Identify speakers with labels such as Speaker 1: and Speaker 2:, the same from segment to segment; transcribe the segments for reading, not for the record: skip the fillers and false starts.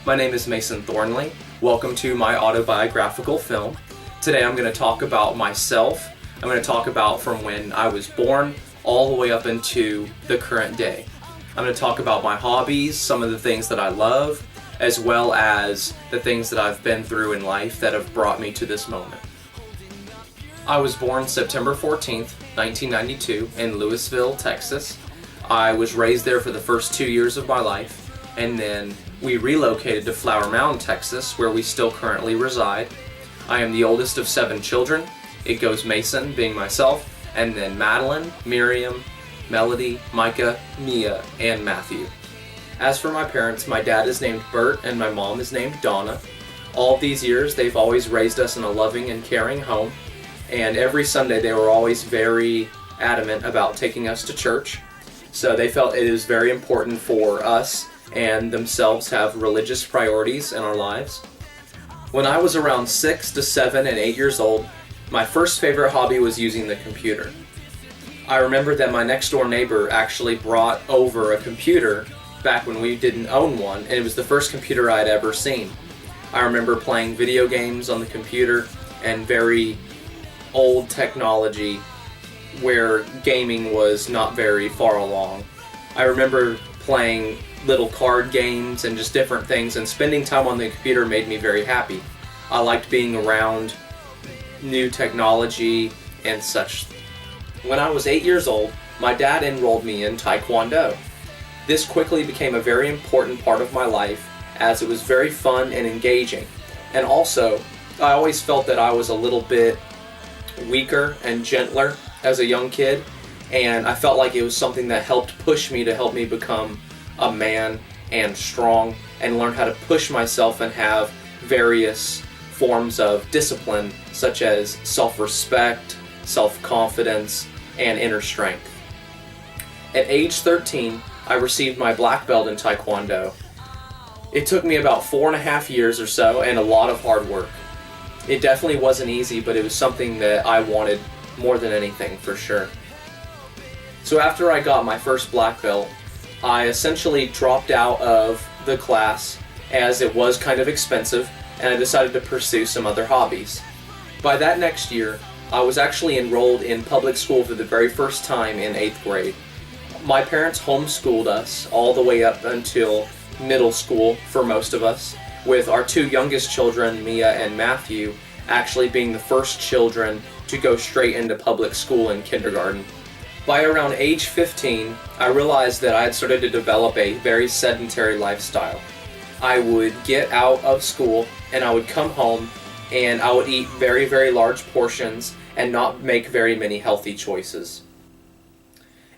Speaker 1: My name is Mason Thornley. Welcome to my autobiographical film. Today I'm going to talk about myself. I'm going to talk about from when I was born all the way up into the current day. I'm going to talk about my hobbies, some of the things that I love, as well as the things that I've been through in life that have brought me to this moment. I was born September 14th, 1992 in Lewisville, Texas. I was raised there for the first 2 years of my life, and then we relocated to Flower Mound, Texas, where we still currently reside. I am the oldest of 7 children. It goes Mason, being myself, and then Madeline, Miriam, Melody, Micah, Mia, and Matthew. As for my parents, my dad is named Bert and my mom is named Donna. All of these years, they've always raised us in a loving and caring home, and every Sunday they were always very adamant about taking us to church. So they felt it is very important for us and themselves have religious priorities in our lives. When I was around 6 to 7 and 8 years old, my first favorite hobby was using the computer. I remember that my next door neighbor actually brought over a computer back when we didn't own one, and it was the first computer I'd ever seen. I remember playing video games on the computer and very old technology where gaming was not very far along. I remember playing little card games and just different things, and spending time on the computer made me very happy. I liked being around new technology and such. When I was 8 years old, my dad enrolled me in Taekwondo. This quickly became a very important part of my life as it was very fun and engaging. And also, I always felt that I was a little bit weaker and gentler as a young kid, and I felt like it was something that helped push me to help me become a man and strong and learn how to push myself and have various forms of discipline such as self-respect, self-confidence, and inner strength. At age 13, I received my black belt in Taekwondo. It took me about 4.5 years or so and a lot of hard work. It definitely wasn't easy, but it was something that I wanted more than anything, for sure. So after I got my first black belt, I essentially dropped out of the class as it was kind of expensive, and I decided to pursue some other hobbies. By that next year, I was actually enrolled in public school for the very first time in 8th grade. My parents homeschooled us all the way up until middle school for most of us, with our 2 youngest children, Mia and Matthew, actually being the first children to go straight into public school in kindergarten. By around age 15, I realized that I had started to develop a very sedentary lifestyle. I would get out of school and I would come home and I would eat very, very large portions and not make very many healthy choices.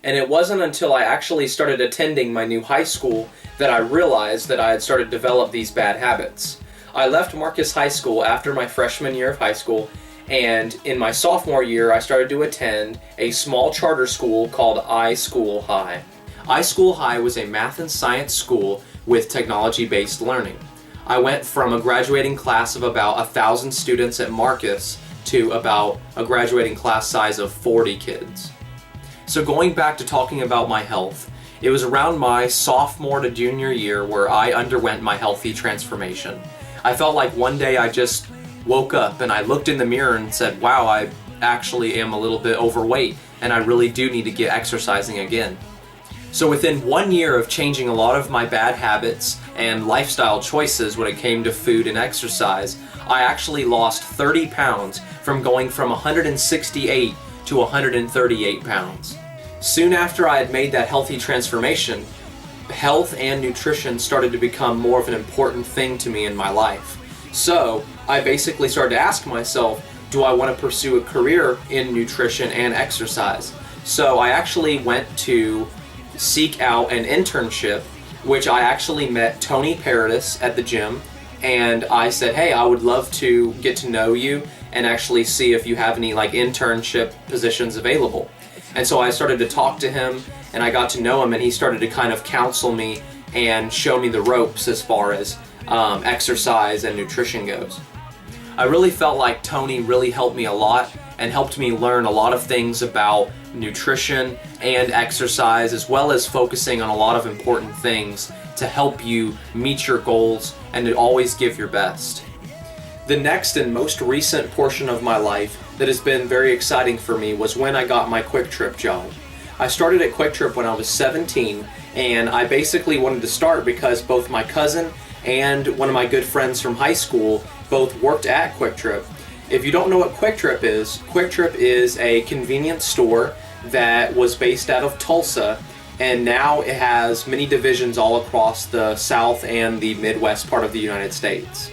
Speaker 1: And it wasn't until I actually started attending my new high school that I realized that I had started to develop these bad habits. I left Marcus High School after my freshman year of high school, and in my sophomore year I started to attend a small charter school called iSchool High. iSchool High was a math and science school with technology-based learning. I went from a graduating class of about 1,000 students at Marcus to about a graduating class size of 40 kids. So going back to talking about my health, it was around my sophomore to junior year where I underwent my healthy transformation. I felt like one day I just woke up and I looked in the mirror and said, wow, I actually am a little bit overweight and I really do need to get exercising again. So within 1 year of changing a lot of my bad habits and lifestyle choices when it came to food and exercise, I actually lost 30 pounds from going from 168 to 138 pounds. Soon after I had made that healthy transformation, health and nutrition started to become more of an important thing to me in my life. So I basically started to ask myself, do I want to pursue a career in nutrition and exercise? So I actually went to seek out an internship, which I actually met Tony Paradis at the gym, and I said, hey, I would love to get to know you and actually see if you have any internship positions available. And so I started to talk to him and I got to know him, and he started to kind of counsel me and show me the ropes as far as exercise and nutrition goes. I really felt like Tony really helped me a lot and helped me learn a lot of things about nutrition and exercise, as well as focusing on a lot of important things to help you meet your goals and to always give your best. The next and most recent portion of my life that has been very exciting for me was when I got my Quick Trip job. I started at Quick Trip when I was 17, and I basically wanted to start because both my cousin and one of my good friends from high school both worked at Quick Trip. If you don't know what Quick Trip is a convenience store that was based out of Tulsa, and now it has many divisions all across the South and the Midwest part of the United States.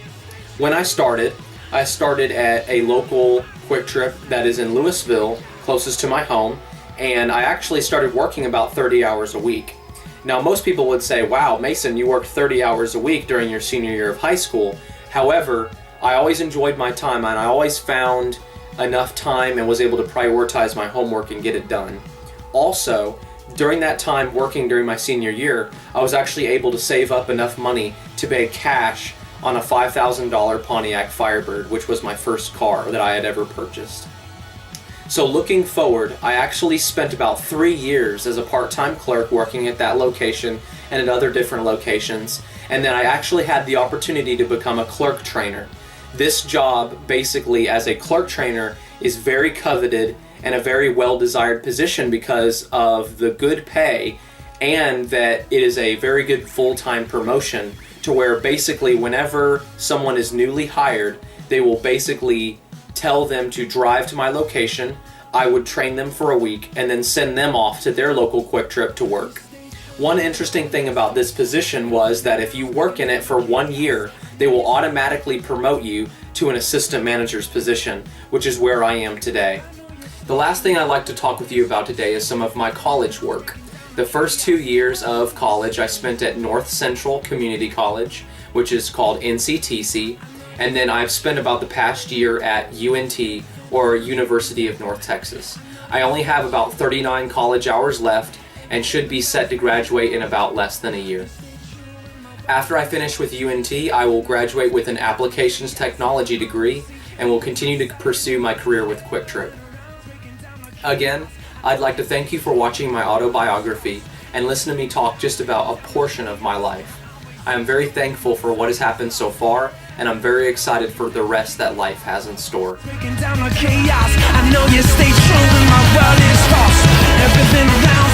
Speaker 1: When I started at a local Quick Trip that is in Louisville, closest to my home, and I actually started working about 30 hours a week. Now, most people would say, wow, Mason, you worked 30 hours a week during your senior year of high school. However, I always enjoyed my time, and I always found enough time and was able to prioritize my homework and get it done. Also, during that time working during my senior year, I was actually able to save up enough money to pay cash on a $5,000 Pontiac Firebird, which was my first car that I had ever purchased. So looking forward, I actually spent about 3 years as a part-time clerk working at that location and at other different locations, and then I actually had the opportunity to become a clerk trainer. This job, basically as a clerk trainer, is very coveted and a very well-desired position because of the good pay, and that it is a very good full-time promotion to where basically whenever someone is newly hired, they will basically tell them to drive to my location. I would train them for a week and then send them off to their local Quick Trip to work. One interesting thing about this position was that if you work in it for 1 year, they will automatically promote you to an assistant manager's position, which is where I am today. The last thing I'd like to talk with you about today is some of my college work. The first 2 years of college I spent at North Central Community College, which is called NCTC, and then I've spent about the past year at UNT, or University of North Texas. I only have about 39 college hours left and should be set to graduate in about less than a year. After I finish with UNT, I will graduate with an applications technology degree and will continue to pursue my career with Quick Trip. Again, I'd like to thank you for watching my autobiography and listen to me talk just about a portion of my life. I am very thankful for what has happened so far, and I'm very excited for the rest that life has in store.
Speaker 2: Breaking down the chaos, I know you stay true when my world is lost. Everything around